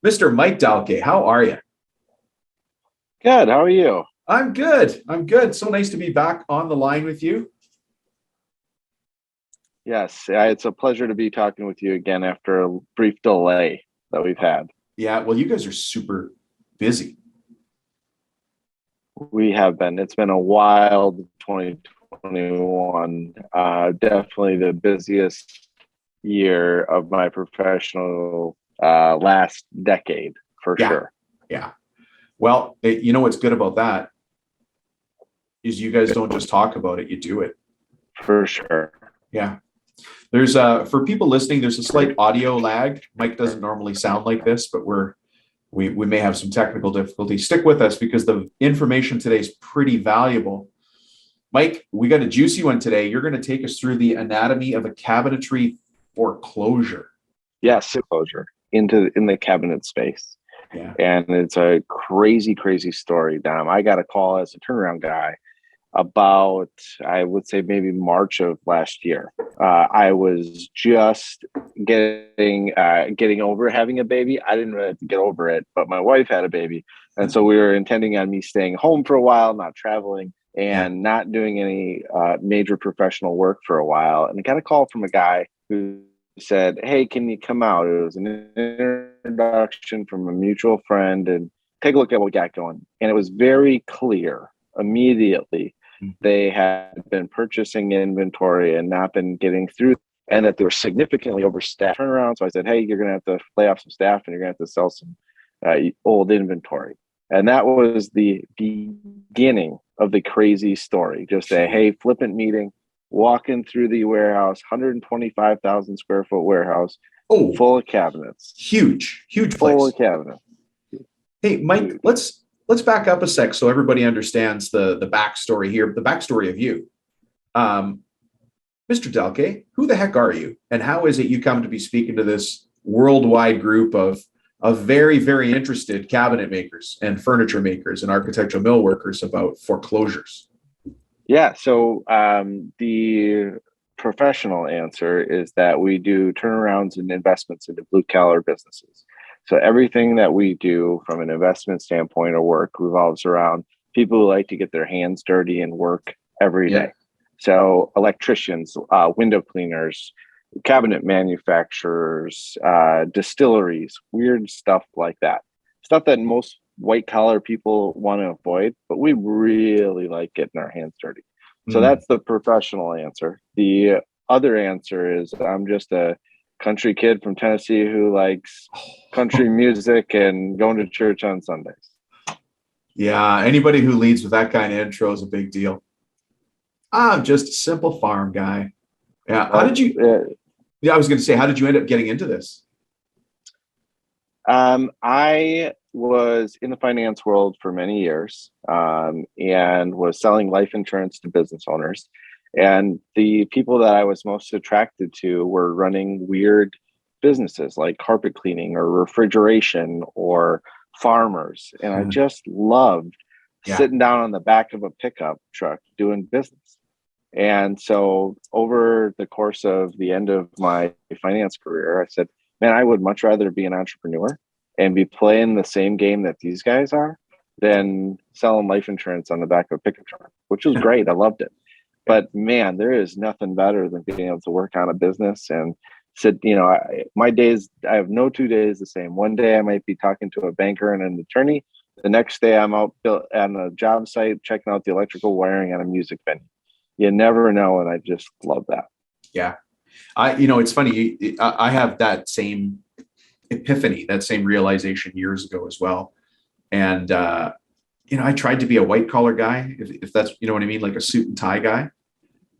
Mr. Mike Dahlke, how are you? Good. How are you? I'm good. I'm good. So nice to be back on the line with you. Yes, it's a pleasure to be talking with you again after a brief delay that we've had. Yeah, well, you guys are super busy. We have been. It's been a wild 2021. Definitely the busiest year of my professional last decade for Yeah, sure. yeah. Well, you know what's good about that is you guys don't just talk about it, you do it. For sure. Yeah. There's for people listening, there's a slight audio lag. Mike doesn't normally sound like this, but we may have some technical difficulties. Stick with us because the information today is pretty valuable. Mike, we got a juicy one today. You're going to take us through the anatomy of a cabinetry foreclosure. Yes, closure in the cabinet space. Yeah. And it's a crazy, crazy story, Dom. I got a call as a turnaround guy about, I would say maybe March of last year. I was just getting over having a baby. I didn't really have to get over it, but my wife had a baby. And so we were intending on me staying home for a while, not traveling and not doing any major professional work for a while. And I got a call from a guy who said, "Hey, can you come out?" It was an introduction from a mutual friend and take a look at what we got going. And it was very clear immediately they had been purchasing inventory and not been getting through, and that they were significantly overstaffed. Turnaround. So I said, "Hey, you're going to have to lay off some staff and you're going to have to sell some old inventory." And that was the beginning of the crazy story. Just a hey, flippant meeting, walking through the warehouse, 125,000 square foot warehouse, full of cabinets. Huge place. Full of cabinets. Hey, Mike, let's back up a sec so everybody understands the backstory here, the backstory of you. Mr. Dahlke, who the heck are you? And how is it you come to be speaking to this worldwide group of very, very interested cabinet makers and furniture makers and architectural millworkers about foreclosures? Yeah, so the professional answer is that we do turnarounds and investments into blue collar businesses. So everything that we do from an investment standpoint or work revolves around people who like to get their hands dirty and work every day. So electricians, window cleaners, cabinet manufacturers, distilleries, weird stuff like that. Stuff that most white collar people want to avoid, but we really like getting our hands dirty. So that's the professional answer. The other answer is I'm just a country kid from Tennessee who likes country music and going to church on Sundays. Yeah, anybody who leads with that kind of intro is a big deal. I'm just a simple farm guy. Yeah. How did you? I was going to say, how did you end up getting into this? I was in the finance world for many years and was selling life insurance to business owners. And the people that I was most attracted to were running weird businesses like carpet cleaning or refrigeration or farmers. And I just loved sitting down on the back of a pickup truck doing business. And so over the course of the end of my finance career, I said, man, I would much rather be an entrepreneur and be playing the same game that these guys are than selling life insurance on the back of a pickup truck, which was great. I loved it. But man, there is nothing better than being able to work on a business and sit, my days, I have no 2 days the same. One day I might be talking to a banker and an attorney. The next day I'm out on a job site, checking out the electrical wiring at a music venue. You never know. And I just love that. Yeah. It's funny. I have that same epiphany, that same realization years ago as well. And, I tried to be a white collar guy, if that's, you know what I mean? Like a suit and tie guy.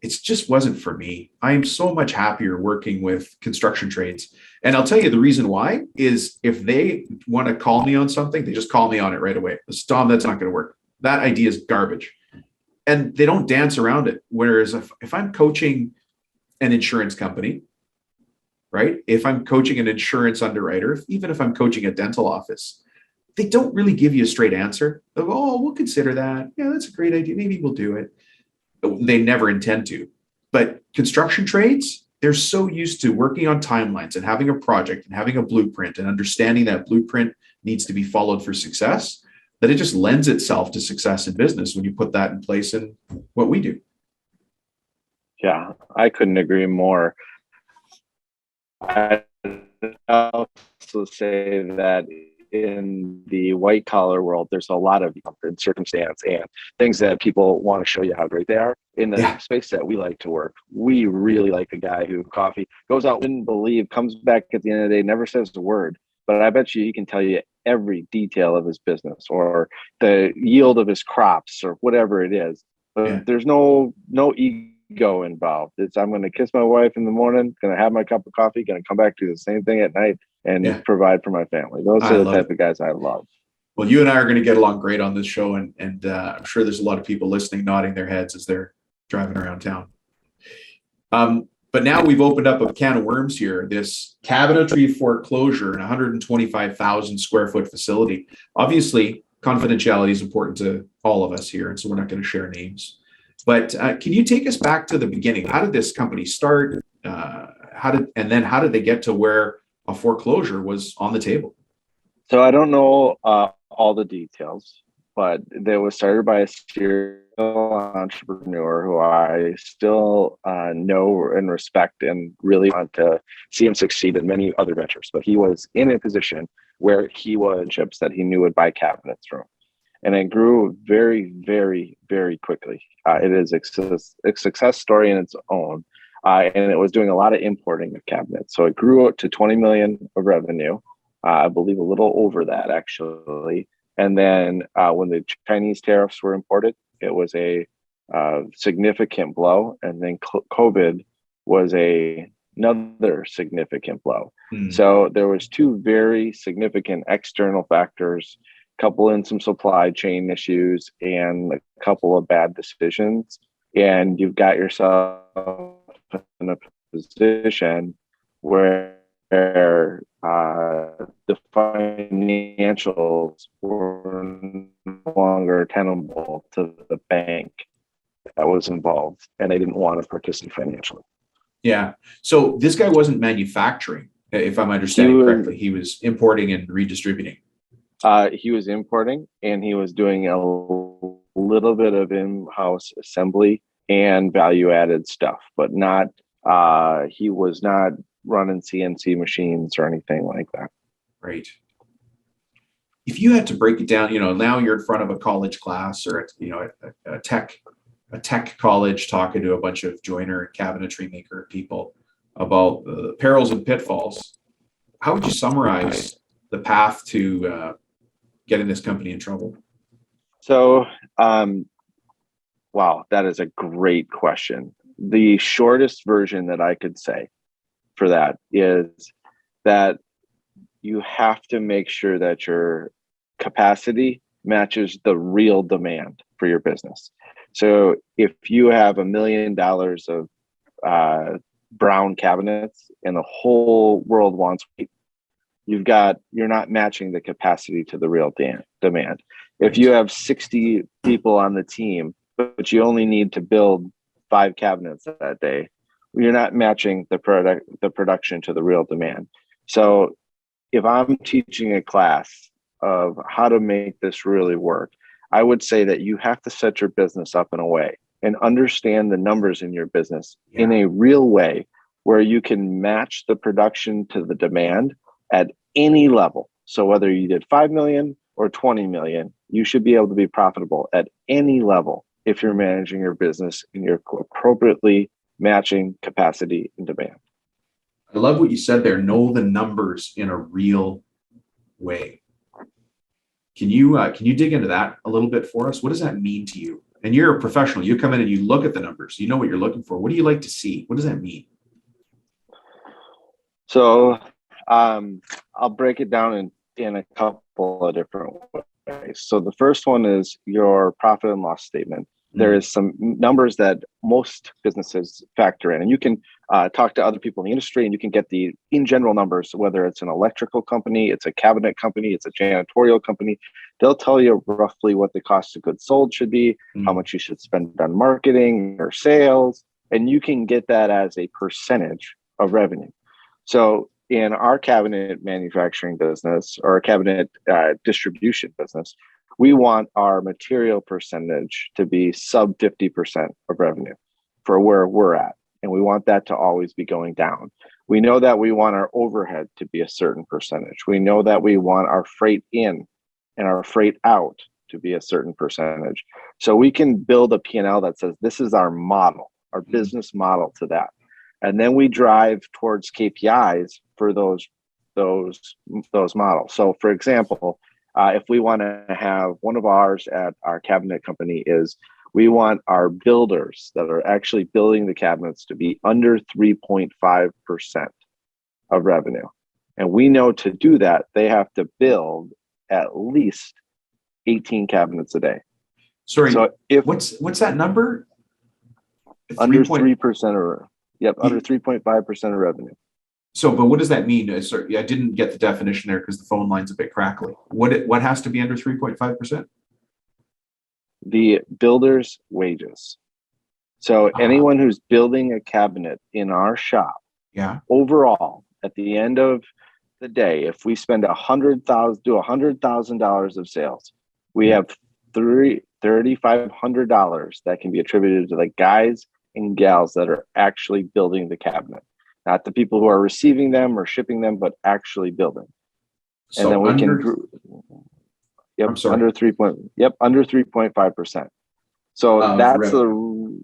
It just wasn't for me. I am so much happier working with construction trades. And I'll tell you the reason why is if they want to call me on something, they just call me on it right away. Tom, that's not going to work. That idea is garbage. And they don't dance around it. Whereas if I'm coaching an insurance company, right? If I'm coaching an insurance underwriter, even if I'm coaching a dental office, they don't really give you a straight answer of, oh, we'll consider that. Yeah, that's a great idea. Maybe we'll do it. They never intend to. But construction trades, they're so used to working on timelines and having a project and having a blueprint and understanding that blueprint needs to be followed for success, that it just lends itself to success in business when you put that in place in what we do. Yeah, I couldn't agree more. I also say that in the white collar world, there's a lot of circumstance and things that people want to show you how great they are. In the space that we like to work, we really like the guy who coffee goes out, wouldn't believe, comes back at the end of the day, never says a word, but I bet you he can tell you every detail of his business or the yield of his crops or whatever it is. But there's no ego involved. It's, I'm going to kiss my wife in the morning, going to have my cup of coffee, going to come back, do the same thing at night, and provide for my family. Those are the type of guys I love. Well, you and I are going to get along great on this show, and I'm sure there's a lot of people listening, nodding their heads as they're driving around town. But now we've opened up a can of worms here. This cabinetry foreclosure, an 125,000 square foot facility. Obviously, confidentiality is important to all of us here, and so we're not going to share names. But can you take us back to the beginning? How did this company start? How did they get to where a foreclosure was on the table? So I don't know all the details, but they was started by a serial entrepreneur who I still know and respect and really want to see him succeed in many other ventures. But he was in a position where he was chips that he knew would buy cabinets from. And it grew very, very, very quickly. It is a success story in its own. And it was doing a lot of importing of cabinets. So it grew up to 20 million of revenue. I believe a little over that, actually. And then when the Chinese tariffs were imported, it was a significant blow. And then COVID was another significant blow. So there was two very significant external factors, couple in some supply chain issues and a couple of bad decisions, and you've got yourself in a position where the financials were no longer tenable to the bank that was involved, and they didn't want to participate financially. Yeah. So this guy wasn't manufacturing, if I'm understanding correctly. He was importing and redistributing. He was importing, and he was doing a little bit of in-house assembly and value-added stuff, but not. He was not running CNC machines or anything like that. Right. If you had to break it down, now you're in front of a college class or a tech college talking to a bunch of joiner and cabinetry maker people about the perils and pitfalls. How would you summarize the path to getting this company in trouble? So, wow, that is a great question. The shortest version that I could say for that is that you have to make sure that your capacity matches the real demand for your business. So if you have $1 million of brown cabinets and the whole world wants white, you're not matching the capacity to the real demand. If you have 60 people on the team, but you only need to build 5 cabinets that day, you're not matching the production to the real demand. So if I'm teaching a class of how to make this really work, I would say that you have to set your business up in a way and understand the numbers in your business in a real way where you can match the production to the demand at any level. So whether you did 5 million or 20 million, you should be able to be profitable at any level if you're managing your business and you're appropriately matching capacity and demand. I love what you said there. Know the numbers in a real way. Can you dig into that a little bit for us? What does that mean to you? And you're a professional. You come in and you look at the numbers. You know what you're looking for. What do you like to see? What does that mean? So I'll break it down in a couple of different ways. So the first one is your profit and loss statement. There is some numbers that most businesses factor in, and you can talk to other people in the industry and you can get the in general numbers, whether it's an electrical company, it's a cabinet company, it's a janitorial company. They'll tell you roughly what the cost of goods sold should be, how much you should spend on marketing or sales. and you can get that as a percentage of revenue. So in our cabinet manufacturing business or a cabinet distribution business, we want our material percentage to be sub 50% of revenue for where we're at. And we want that to always be going down. We know that we want our overhead to be a certain percentage. We know that we want our freight in and our freight out to be a certain percentage. So we can build a P&L that says this is our model, our business model to that. And then we drive towards KPIs for those models. So for example, if we want to have one of ours at our cabinet company is we want our builders that are actually building the cabinets to be under 3.5% of revenue. And we know to do that, they have to build at least 18 cabinets a day. Sorry, so if what's that number? Under 3% under 3.5% of revenue. So, but what does that mean? Sorry, I didn't get the definition there because the phone line's a bit crackly. What has to be under 3.5%? The builder's wages. So anyone who's building a cabinet in our shop, overall, at the end of the day, if we spend $100,000 of sales, we have $3,500 that can be attributed to the guys and gals that are actually building the cabinet, not the people who are receiving them or shipping them, but actually building. So and then we under 3.5%. So that's revenue.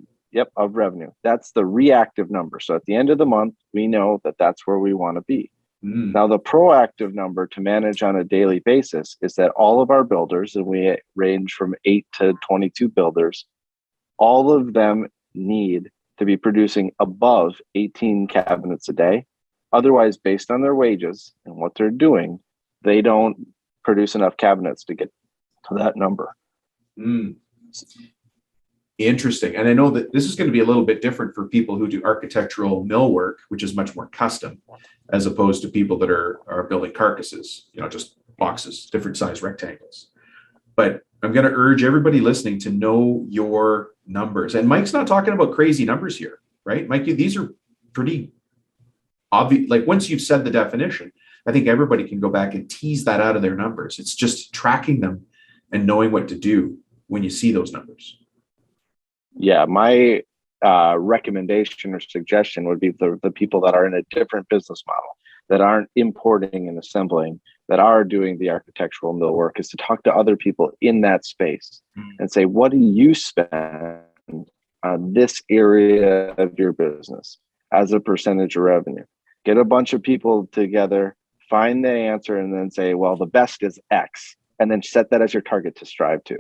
Of revenue. That's the reactive number. So at the end of the month, we know that that's where we want to be. Now, the proactive number to manage on a daily basis is that all of our builders, and we range from 8 to 22 builders, all of them need to be producing above 18 cabinets a day. Otherwise, based on their wages and what they're doing, they don't produce enough cabinets to get to that number. Interesting. And I know that this is going to be a little bit different for people who do architectural millwork, which is much more custom, as opposed to people that are building carcasses, just boxes, different size rectangles. But I'm going to urge everybody listening to know your numbers. And Mike's not talking about crazy numbers here, right? Mike, these are pretty obvious. Like once you've said the definition, I think everybody can go back and tease that out of their numbers. It's just tracking them and knowing what to do when you see those numbers. Yeah, my recommendation or suggestion would be the people that are in a different business model, that aren't importing and assembling, that are doing the architectural millwork, is to talk to other people in that space and say, what do you spend on this area of your business as a percentage of revenue? Get a bunch of people together, find the answer, and then say, well, the best is X, and then set that as your target to strive to.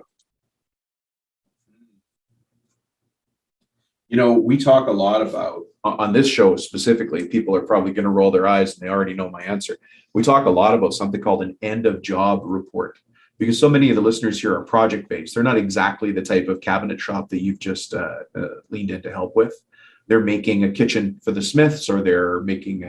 We talk a lot about, on this show specifically, people are probably going to roll their eyes and they already know my answer. We talk a lot about something called an end of job report, because so many of the listeners here are project based. They're not exactly the type of cabinet shop that you've just leaned in to help with. They're making a kitchen for the Smiths, or they're making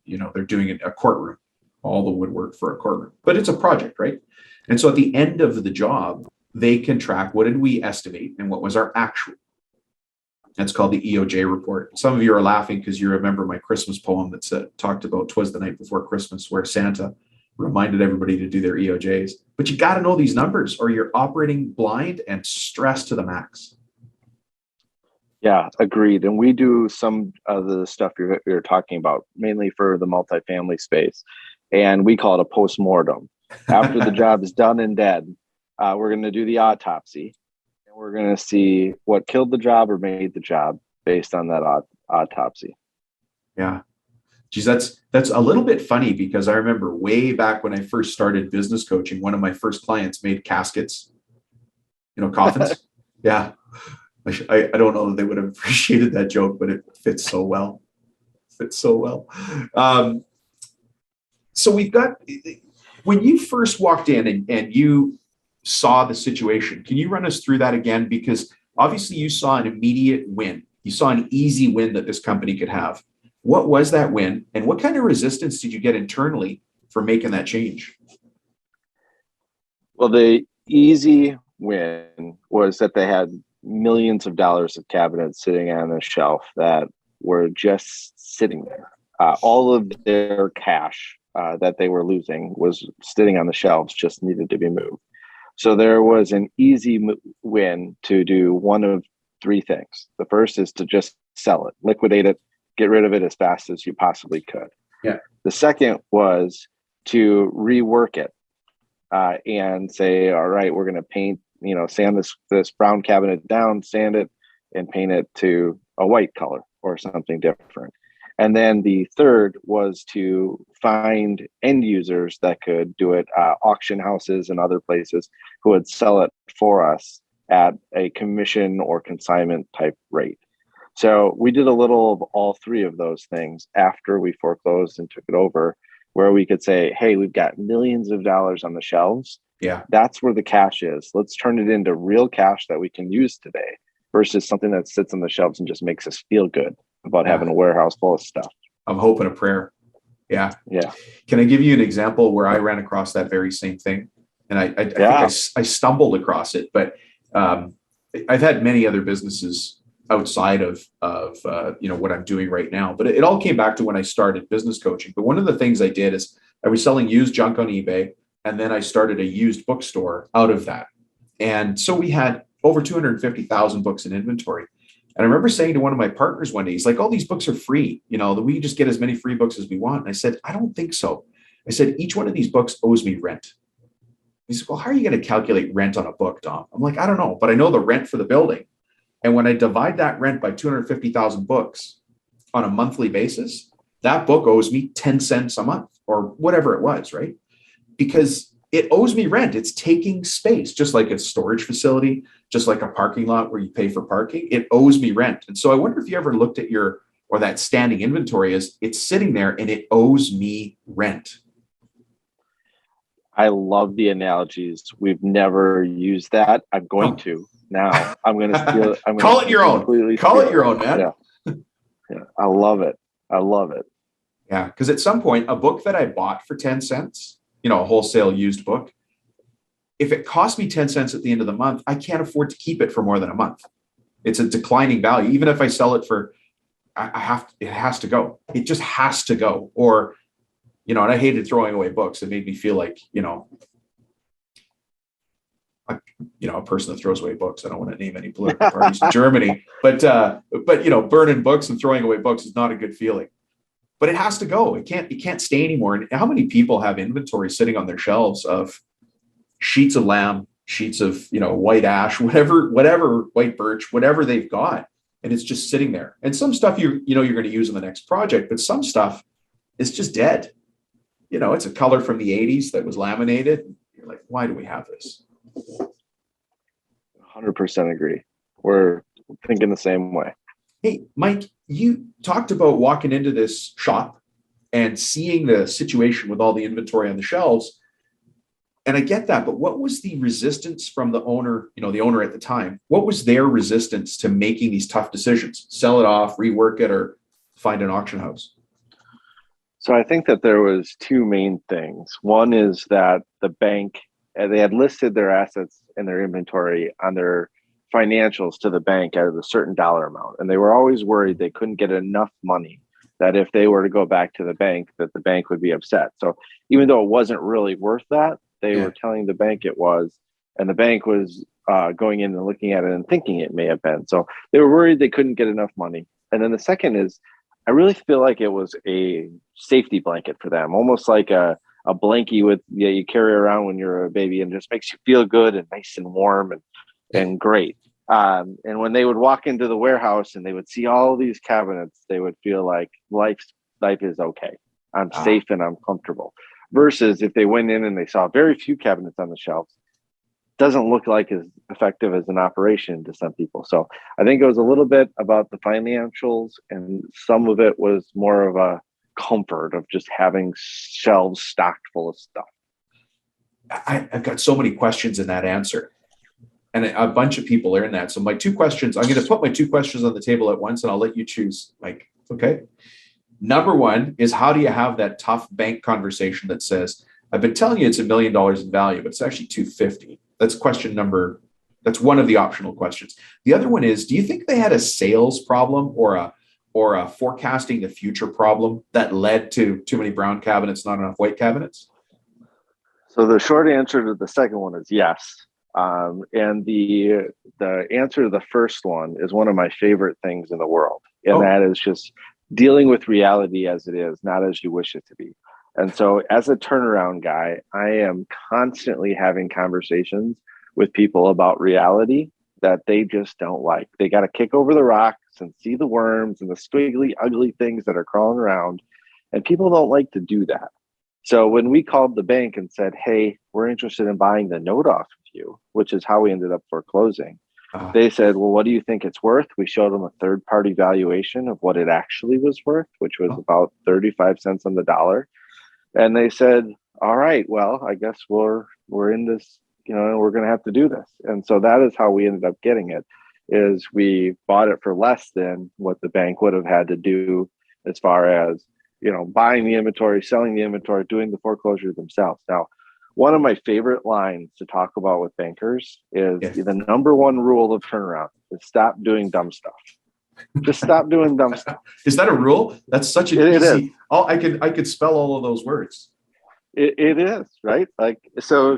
they're doing a courtroom, all the woodwork for a courtroom, but it's a project, right? And so at the end of the job, they can track, what did we estimate and what was our actual. That's called the EOJ report. Some of you are laughing because you remember my Christmas poem that talked about 'Twas the Night Before Christmas, where Santa reminded everybody to do their EOJs. But you got to know these numbers or you're operating blind and stressed to the max. Yeah, agreed. And we do some of the stuff you're talking about, mainly for the multifamily space. And we call it a postmortem. After the job is done and dead, we're going to do the autopsy, and we're going to see what killed the job or made the job based on that autopsy. Yeah. Geez, that's a little bit funny, because I remember way back when I first started business coaching, one of my first clients made caskets, coffins. Yeah. I don't know that they would have appreciated that joke, but it fits so well. So we've got, when you first walked in and you saw the situation, can you run us through that again? Because obviously you saw an immediate win. You saw an easy win that this company could have. What was that win, and what kind of resistance did you get internally for making that change? Well, the easy win was that they had millions of dollars of cabinets sitting on a shelf that were just sitting there. All of their cash that they were losing was sitting on the shelves, just needed to be moved. So there was an easy win to do one of three things. The first is to just sell it, liquidate it, get rid of it as fast as you possibly could. Yeah. The second was to rework it and say, all right, we're going to paint, sand this brown cabinet down, sand it, and paint it to a white color or something different. And then the third was to find end users that could do it, auction houses and other places who would sell it for us at a commission or consignment type rate. So we did a little of all three of those things after we foreclosed and took it over, where we could say, hey, we've got millions of dollars on the shelves. Yeah. That's where the cash is. Let's turn it into real cash that we can use today versus something that sits on the shelves and just makes us feel good about having a warehouse full of stuff. I'm hoping a prayer. Yeah. Yeah. Can I give you an example where I ran across that very same thing? And I think I stumbled across it, but I've had many other businesses outside of what I'm doing right now, but it all came back to when I started business coaching. But one of the things I did is I was selling used junk on eBay, and then I started a used bookstore out of that. And so we had over 250,000 books in inventory. And I remember saying to one of my partners one day, he's like, "Oh, these books are free. We just get as many free books as we want." And I said, "I don't think so." I said, "Each one of these books owes me rent." He said, "Well, how are you going to calculate rent on a book, Dom?" I'm like, "I don't know, but I know the rent for the building. And when I divide that rent by 250,000 books on a monthly basis, that book owes me 10 cents a month or whatever it was, right? Because it owes me rent. It's taking space, just like a storage facility, just like a parking lot where you pay for parking. It owes me rent. And so I wonder if you ever looked at that standing inventory as it's sitting there and it owes me rent. I love the analogies. We've never used that. I'm going to now. I'm going to steal it. Call it your own. Call it your own, man. Yeah. I love it. Yeah. Because at some point, a book that I bought for 10 cents, a wholesale used book, if it costs me 10 cents at the end of the month, I can't afford to keep it for more than a month. It's a declining value. Even if I sell it for, it has to go. It just has to go. Or, and I hated throwing away books. It made me feel like, a person that throws away books. I don't want to name any political parties in Germany, but burning books and throwing away books is not a good feeling. But it has to go. It can't stay anymore. And how many people have inventory sitting on their shelves of sheets of lamb, sheets of white ash, whatever white birch, whatever they've got, and it's just sitting there. And some stuff you're going to use in the next project, but some stuff is just dead. It's a color from the 80s that was laminated. You're like, why do we have this? 100% agree. We're thinking the same way. Hey, Mike, you talked about walking into this shop and seeing the situation with all the inventory on the shelves. And I get that, but what was the resistance from the owner, the owner at the time? What was their resistance to making these tough decisions? Sell it off, rework it, or find an auction house? So I think that there was two main things. One is that the bank, they had listed their assets and their inventory on their financials to the bank at a certain dollar amount. And they were always worried they couldn't get enough money, that if they were to go back to the bank, that the bank would be upset. So even though it wasn't really worth that, they were telling the bank it was, and the bank was going in and looking at it and thinking it may have been. So they were worried they couldn't get enough money. And then the second is, I really feel like it was a safety blanket for them, almost like a blankie you carry around when you're a baby, and just makes you feel good and nice and warm and great. And when they would walk into the warehouse and they would see all these cabinets, they would feel like life is okay. I'm safe and I'm comfortable. Versus if they went in and they saw very few cabinets on the shelves, doesn't look like as effective as an operation to some people. So I think it was a little bit about the financials, and some of it was more of a comfort of just having shelves stocked full of stuff. I've got so many questions in that answer, and a bunch of people are in that. So my two questions, I'm going to put my two questions on the table at once, and I'll let you choose, Mike. Okay. Number one is, how do you have that tough bank conversation that says, I've been telling you it's $1 million in value, but it's actually 250. That's question number That's one of the optional questions. The other one is, do you think they had a sales problem or a forecasting the future problem that led to too many brown cabinets, not enough white cabinets? So the short answer to the second one is yes. And the answer to the first one is one of my favorite things in the world. And that is just dealing with reality as it is, not as you wish it to be. And so as a turnaround guy, I am constantly having conversations with people about reality that they just don't like. They got to kick over the rocks and see the worms and the squiggly, ugly things that are crawling around. And people don't like to do that. So when we called the bank and said, hey, we're interested in buying the note off of you, which is how we ended up foreclosing, they said, well, what do you think it's worth? We showed them a third-party valuation of what it actually was worth, which was about 35 cents on the dollar. And they said, all right, well, I guess we're in this, we're going to have to do this. And so that is how we ended up getting it, is we bought it for less than what the bank would have had to do as far as, buying the inventory, selling the inventory, doing the foreclosure themselves. Now, one of my favorite lines to talk about with bankers is the number one rule of turnaround is stop doing dumb stuff. Just stop doing dumb stuff. Is that a rule? That's such an easy. Oh, I could spell all of those words. It is, right? Like, so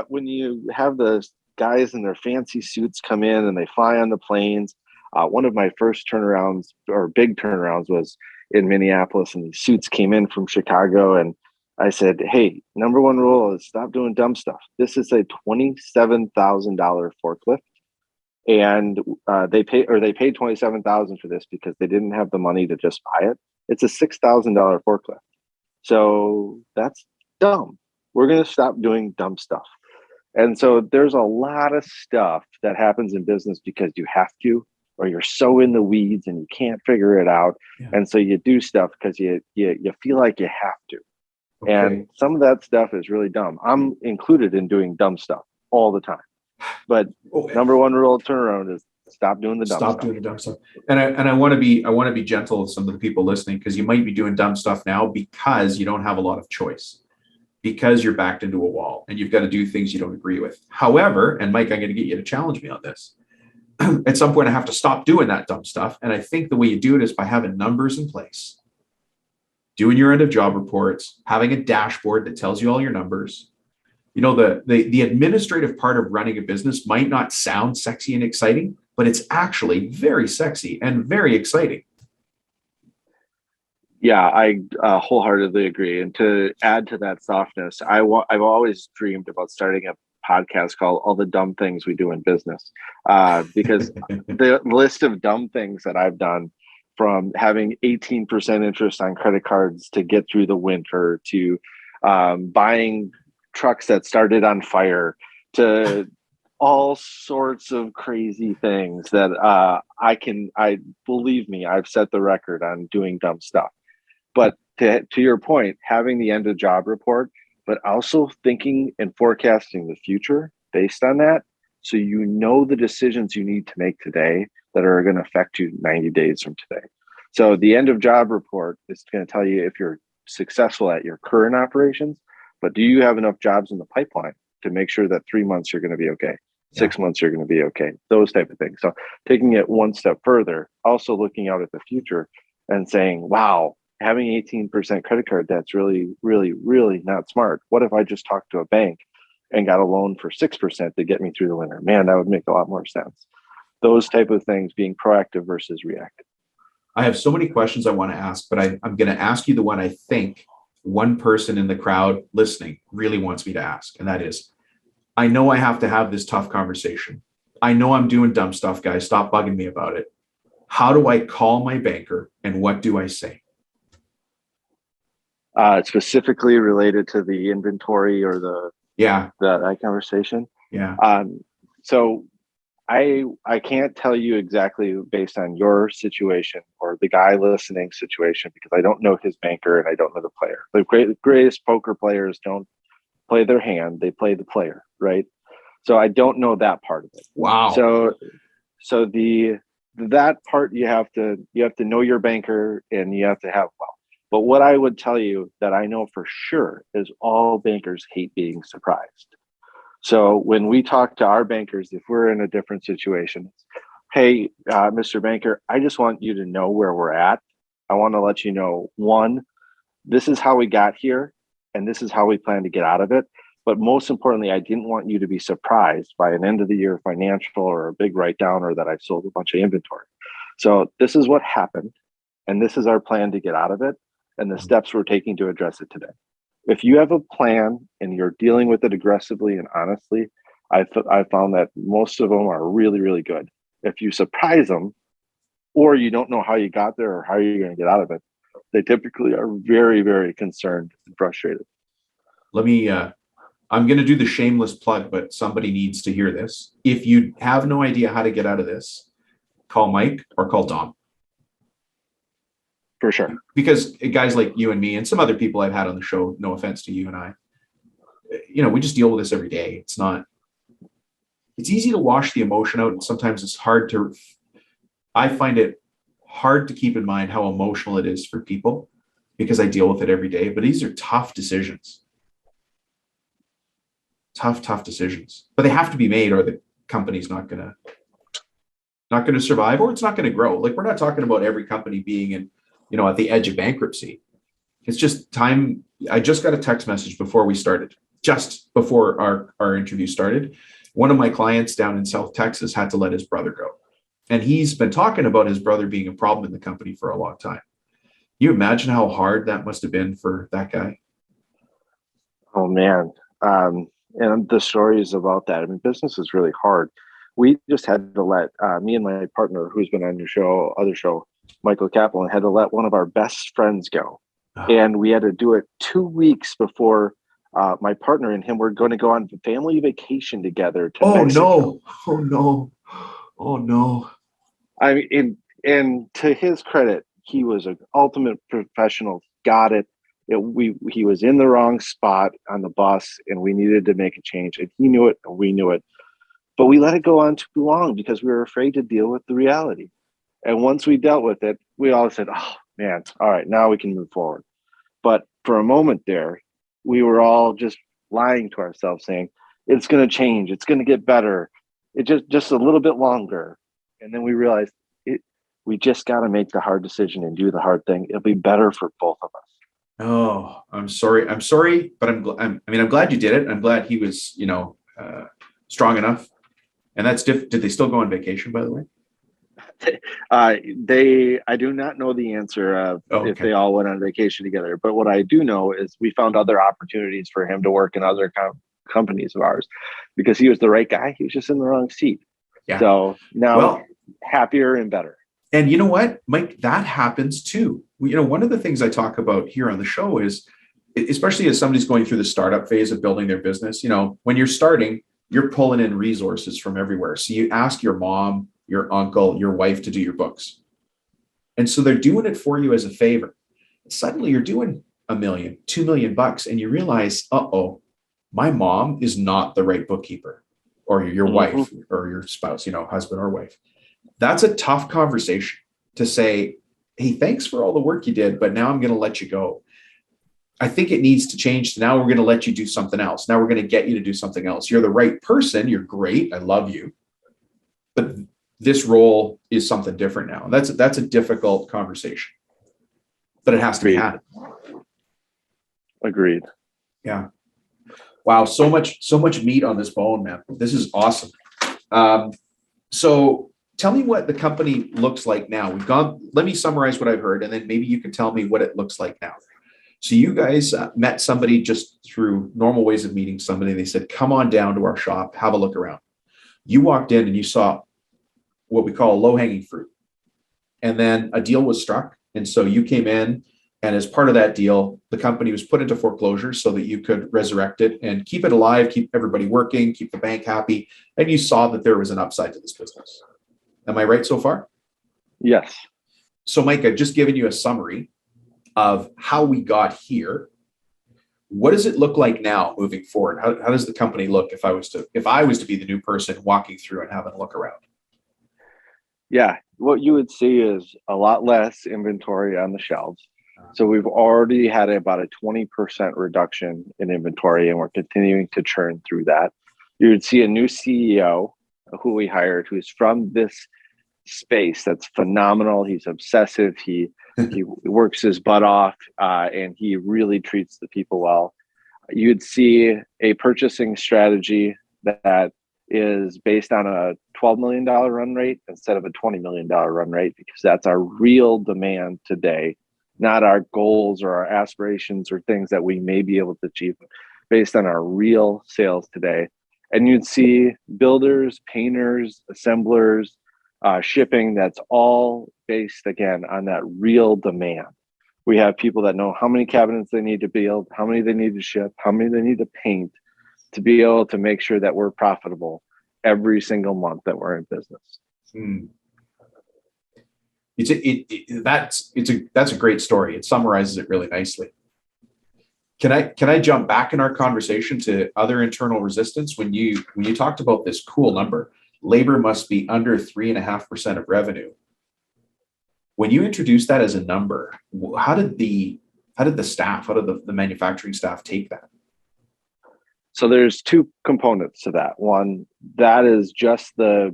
when you have the guys in their fancy suits come in and they fly on the planes, one of my first turnarounds or big turnarounds was in Minneapolis, and these suits came in from Chicago, and I said, hey, number one rule is stop doing dumb stuff. This is a $27,000 forklift. And they paid $27,000 for this because they didn't have the money to just buy it. It's a $6,000 forklift. So that's dumb. We're going to stop doing dumb stuff. And so there's a lot of stuff that happens in business because you have to, or you're so in the weeds and you can't figure it out. Yeah. And so you do stuff because you feel like you have to. Okay. And some of that stuff is really dumb. I'm included in doing dumb stuff all the time. But number one rule of turnaround is stop doing the dumb stuff. Stop doing the dumb stuff. And I want to be gentle with some of the people listening, because you might be doing dumb stuff now because you don't have a lot of choice, because you're backed into a wall and you've got to do things you don't agree with. However, and Mike, I'm going to get you to challenge me on this. At some point, I have to stop doing that dumb stuff. And I think the way you do it is by having numbers in place, doing your end of job reports, having a dashboard that tells you all your numbers. The administrative part of running a business might not sound sexy and exciting, but it's actually very sexy and very exciting. Yeah, I wholeheartedly agree. And to add to that softness, I've always dreamed about starting a podcast called All the Dumb Things We Do in Business, because the list of dumb things that I've done, from having 18% interest on credit cards to get through the winter, to buying trucks that started on fire, to all sorts of crazy things that I believe me, I've set the record on doing dumb stuff. But to your point, having the end of job report, but also thinking and forecasting the future based on that, so you know the decisions you need to make today that are going to affect you 90 days from today. So the end of job report is going to tell you if you're successful at your current operations, but do you have enough jobs in the pipeline to make sure that 3 months you're going to be okay, 6 months you're going to be okay, those type of things. So taking it one step further, also looking out at the future and saying, wow, having 18% credit card, that's really, really, really not smart. What if I just talked to a bank and got a loan for 6% to get me through the winter? Man, that would make a lot more sense. Those type of things, being proactive versus reactive. I have so many questions I want to ask, but I'm going to ask you the one I think one person in the crowd listening really wants me to ask. And that is, I know I have to have this tough conversation. I know I'm doing dumb stuff, guys. Stop bugging me about it. How do I call my banker and what do I say? Specifically related to the inventory or that conversation. Yeah. So I can't tell you exactly based on your situation or the guy listening situation, because I don't know his banker and I don't know the player. The greatest poker players don't play their hand; they play the player, right? So I don't know that part of it. Wow. So that part you have to know your banker and you have to have well. But what I would tell you that I know for sure is all bankers hate being surprised. So when we talk to our bankers, if we're in a different situation, hey, Mr. Banker, I just want you to know where we're at. I want to let you know, one, this is how we got here, and this is how we plan to get out of it. But most importantly, I didn't want you to be surprised by an end of the year financial or a big write down or that I've sold a bunch of inventory. So this is what happened, and this is our plan to get out of it, and the steps we're taking to address it today. If you have a plan and you're dealing with it aggressively and honestly, I found that most of them are really, really good. If you surprise them, or you don't know how you got there or how you're going to get out of it, they typically are very, very concerned and frustrated. Let me, I'm going to do the shameless plug, but somebody needs to hear this. If you have no idea how to get out of this, call Mike or call Dom. For sure. Because guys like you and me and some other people I've had on the show, no offense to you and I, we just deal with this every day. It's easy to wash the emotion out. And sometimes it's I find it hard to keep in mind how emotional it is for people because I deal with it every day. But these are tough decisions. Tough decisions. But they have to be made or the company's not going to survive or it's not going to grow. Like we're not talking about every company being in at the edge of bankruptcy. It's just time. I just got a text message before we started, just before our interview started. One of my clients down in South Texas had to let his brother go. And he's been talking about his brother being a problem in the company for a long time. You imagine how hard that must have been for that guy? Oh, man. And the stories about that. I mean, business is really hard. We just had to let me and my partner, who's been on your other show, Michael Kaplan, had to let one of our best friends go. And we had to do it 2 weeks before my partner and him were going to go on family vacation together to Mexico. Oh no. I mean, and to his credit, he was an ultimate professional, got it. He was in the wrong spot on the bus and we needed to make a change, and he knew it and we knew it. But we let it go on too long because we were afraid to deal with the reality. And once we dealt with it, we all said, oh, man, all right, now we can move forward. But for a moment there, we were all just lying to ourselves saying, it's going to change. It's going to get better. It just a little bit longer. And then we realized we just got to make the hard decision and do the hard thing. It'll be better for both of us. Oh, I'm sorry, but I'm glad you did it. I'm glad he was, strong enough. And that's did they still go on vacation, by the way? I do not know the answer of if they all went on vacation together, but what I do know is we found other opportunities for him to work in other companies of ours because he was the right guy. He was just in the wrong seat. Yeah. So now happier and better. And you know what, Mike, that happens too. One of the things I talk about here on the show is, especially as somebody's going through the startup phase of building their business, when you're starting, you're pulling in resources from everywhere. So you ask your mom, your uncle, your wife to do your books. And so they're doing it for you as a favor. Suddenly you're doing $1 million, $2 million, and you realize, my mom is not the right bookkeeper, or your wife or your spouse, husband or wife. That's a tough conversation to say, hey, thanks for all the work you did, but now I'm going to let you go. I think it needs to change. Now we're going to let you do something else. Now we're going to get you to do something else. You're the right person. You're great. I love you. But this role is something different now. That's a difficult conversation, but it has to be had. Agreed. Yeah. Wow. So much meat on this bone, man. This is awesome. So tell me what the company looks like now. Let me summarize what I've heard, and then maybe you can tell me what it looks like now. So you guys met somebody just through normal ways of meeting somebody. They said, come on down to our shop, have a look around. You walked in and you saw what we call low-hanging fruit. And then a deal was struck. And so you came in, and as part of that deal, the company was put into foreclosure so that you could resurrect it and keep it alive, keep everybody working, keep the bank happy. And you saw that there was an upside to this business. Am I right so far? Yes. So Mike, I've just given you a summary of how we got here. What does it look like now moving forward? How does the company look if I was to be the new person walking through and having a look around? Yeah, what you would see is a lot less inventory on the shelves. So we've already had about a 20% reduction in inventory, and we're continuing to churn through that. You would see a new CEO who we hired, who's from this space that's phenomenal. He's obsessive. He works his butt off, and he really treats the people well. You'd see a purchasing strategy that is based on a $12 million run rate instead of a $20 million run rate, because that's our real demand today, not our goals or our aspirations or things that we may be able to achieve, based on our real sales today. And you'd see builders, painters, assemblers, shipping, that's all based, again, on that real demand. We have people that know how many cabinets they need to build, how many they need to ship, how many they need to paint, to be able to make sure that we're profitable every single month that we're in business. That's a great story. It summarizes it really nicely. Can I jump back in our conversation to other internal resistance? When you talked about this cool number, labor must be under 3.5% of revenue. When you introduced that as a number, how did the manufacturing staff take that? So there's two components to that. One, that is just the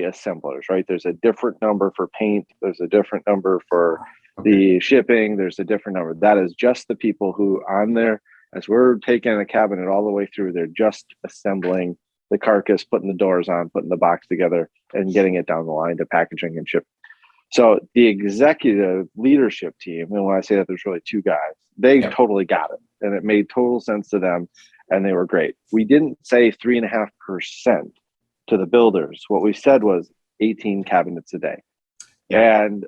assemblers, right? There's a different number for paint. There's a different number for the shipping. There's a different number. That is just the people who on there, as we're taking a cabinet all the way through, they're just assembling the carcass, putting the doors on, putting the box together, and getting it down the line to packaging and shipping. So the executive leadership team, and when I say that, there's really two guys, they totally got it. And it made total sense to them. And they were great. We didn't say 3.5% to the builders. What we said was 18 cabinets a day. And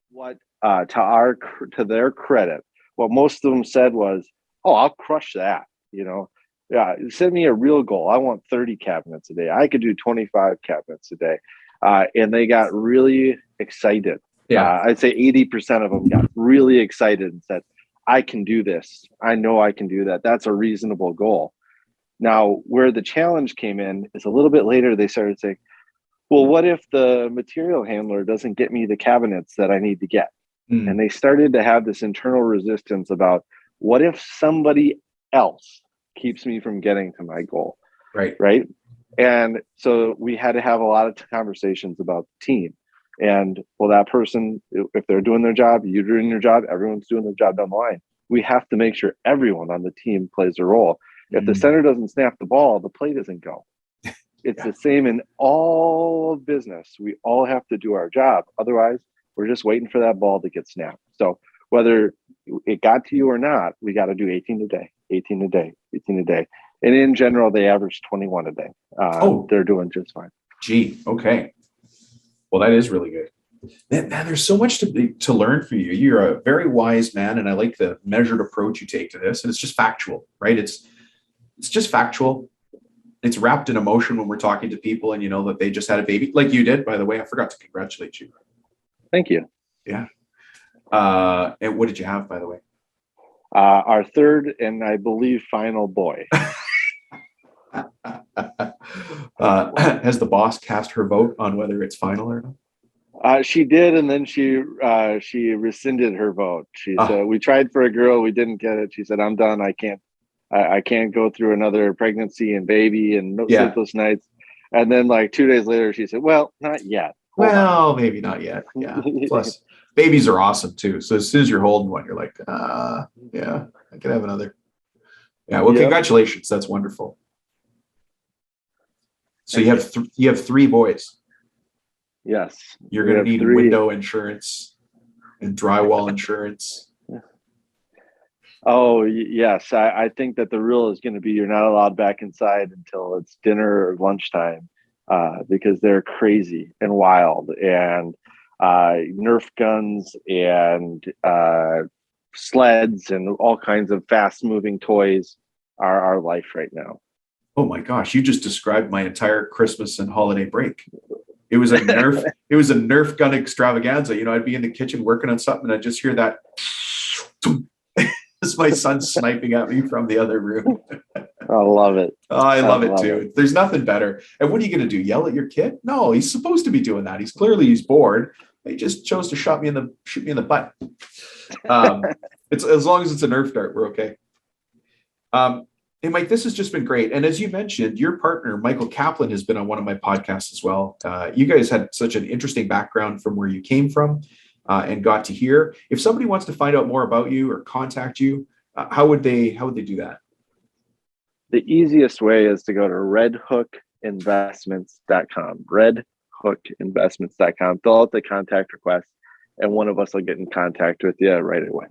what to their credit, what most of them said was, "Oh, I'll crush that." Send me a real goal. I want 30 cabinets a day. I could do 25 cabinets a day. And they got really excited. I'd say 80% of them got really excited and said, "I can do this. I know I can do that. That's a reasonable goal." Now, where the challenge came in is a little bit later, they started saying, "Well, what if the material handler doesn't get me the cabinets that I need to get?" And they started to have this internal resistance about, what if somebody else keeps me from getting to my goal? Right. And so we had to have a lot of conversations about the team. And well, that person, if they're doing their job, you're doing your job, everyone's doing their job down the line. We have to make sure everyone on the team plays a role. If the center doesn't snap the ball, the play doesn't go. It's the same in all of business. We all have to do our job. Otherwise, we're just waiting for that ball to get snapped. So whether it got to you or not, we got to do 18 a day, 18 a day, 18 a day. And in general, they average 21 a day. They're doing just fine. Gee, okay. Well, that is really good. Man, there's so much to learn for you. You're a very wise man, and I like the measured approach you take to this. And it's just factual, right? It's just factual. It's wrapped in emotion when we're talking to people, and you know that they just had a baby, like you did, by the way. I forgot to congratulate you. Thank you. Yeah. And what did you have, by the way? Our third and I believe final boy. Has the boss cast her vote on whether it's final or not? She did, and then she rescinded her vote. She said, "We tried for a girl, we didn't get it." She said, "I'm done. I can't go through another pregnancy and baby and no sleepless nights." And then, like 2 days later, she said, "Well, not yet. Hold on. Maybe not yet." Yeah. Plus, babies are awesome too. So as soon as you're holding one, you're like, yeah, I could have another. Yeah. Well, congratulations. That's wonderful. So you have three boys. Yes. You're going to need window insurance and drywall insurance. Oh, yes. I think that the rule is going to be you're not allowed back inside until it's dinner or lunchtime, because they're crazy and wild, and Nerf guns and sleds and all kinds of fast moving toys are our life right now. Oh my gosh, you just described my entire Christmas and holiday break. It was a Nerf gun extravaganza. I'd be in the kitchen working on something and I'd just hear that. It's my son sniping at me from the other room. I love it. Oh, I love it too. There's nothing better. And what are you going to do? Yell at your kid? No, he's supposed to be doing that. He's bored. He just chose to shoot me in the butt. It's as long as it's a Nerf dart, we're okay. Hey, Mike, this has just been great. And as you mentioned, your partner, Michael Kaplan, has been on one of my podcasts as well. You guys had such an interesting background from where you came from and got to here. If somebody wants to find out more about you or contact you, how would they do that? The easiest way is to go to redhookinvestments.com, redhookinvestments.com, fill out the contact request, and one of us will get in contact with you right away.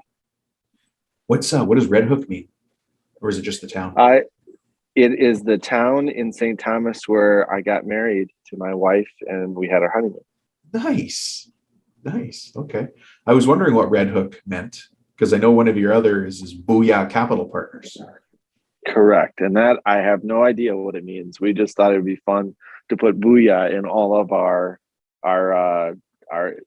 What does Red Hook mean? Or is it just the town? It is the town in St. Thomas where I got married to my wife and we had our honeymoon. Nice. Okay. I was wondering what Red Hook meant because I know one of your others is Booyah Capital Partners. Correct. And that I have no idea what it means. We just thought it would be fun to put Booyah in all of our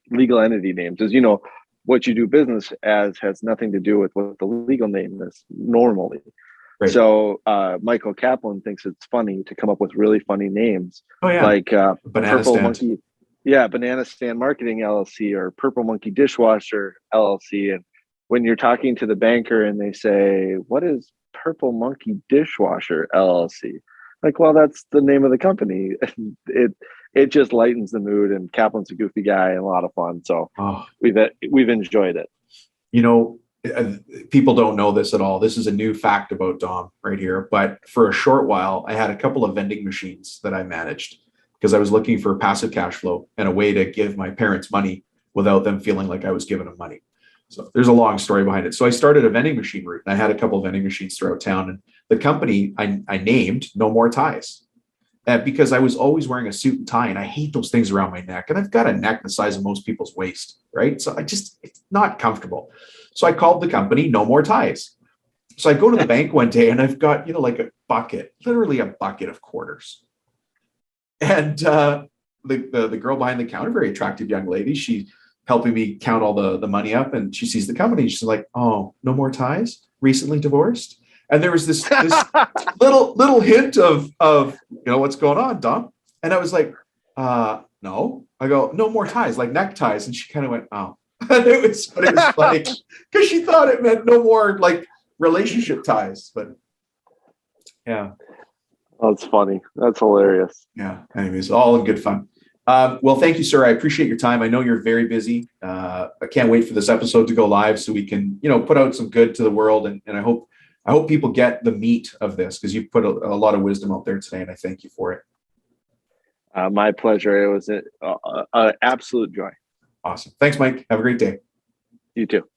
legal entity names. As you know, what you do business as has nothing to do with what the legal name is normally. Right. So Michael Kaplan thinks it's funny to come up with really funny names. Oh, yeah. Like Banana Purple Stand. Monkey. Yeah, Banana Stand Marketing LLC or Purple Monkey Dishwasher LLC. And when you're talking to the banker and they say, what is Purple Monkey Dishwasher LLC? Like, well, that's the name of the company. It just lightens the mood, and Kaplan's a goofy guy and a lot of fun. So we've enjoyed it. You know, people don't know this at all. This is a new fact about Dom right here. But for a short while, I had a couple of vending machines that I managed because I was looking for passive cash flow and a way to give my parents money without them feeling like I was giving them money. So there's a long story behind it. So I started a vending machine route, and I had a couple of vending machines throughout town. And the company I named No More Ties because I was always wearing a suit and tie, and I hate those things around my neck. And I've got a neck the size of most people's waist, right? So it's not comfortable. So I called the company No More Ties. So I go to the bank one day, and I've got, like a bucket, literally a bucket of quarters. And the girl behind the counter, very attractive young lady, she helping me count all the money up, and she sees the company. She's like, "Oh, No More Ties, recently divorced." And there was this little hint of what's going on, Dom. And I was like, no. I go, "No More Ties, like neckties." And she kind of went, "Oh." And it was funny because she thought it meant no more like relationship ties. But yeah. That's funny. That's hilarious. Yeah. Anyways, all in good fun. Well, thank you, sir. I appreciate your time. I know you're very busy. I can't wait for this episode to go live so we can, put out some good to the world. And I hope people get the meat of this because you've put a lot of wisdom out there today, and I thank you for it. My pleasure. It was an absolute joy. Awesome. Thanks, Mike. Have a great day. You too.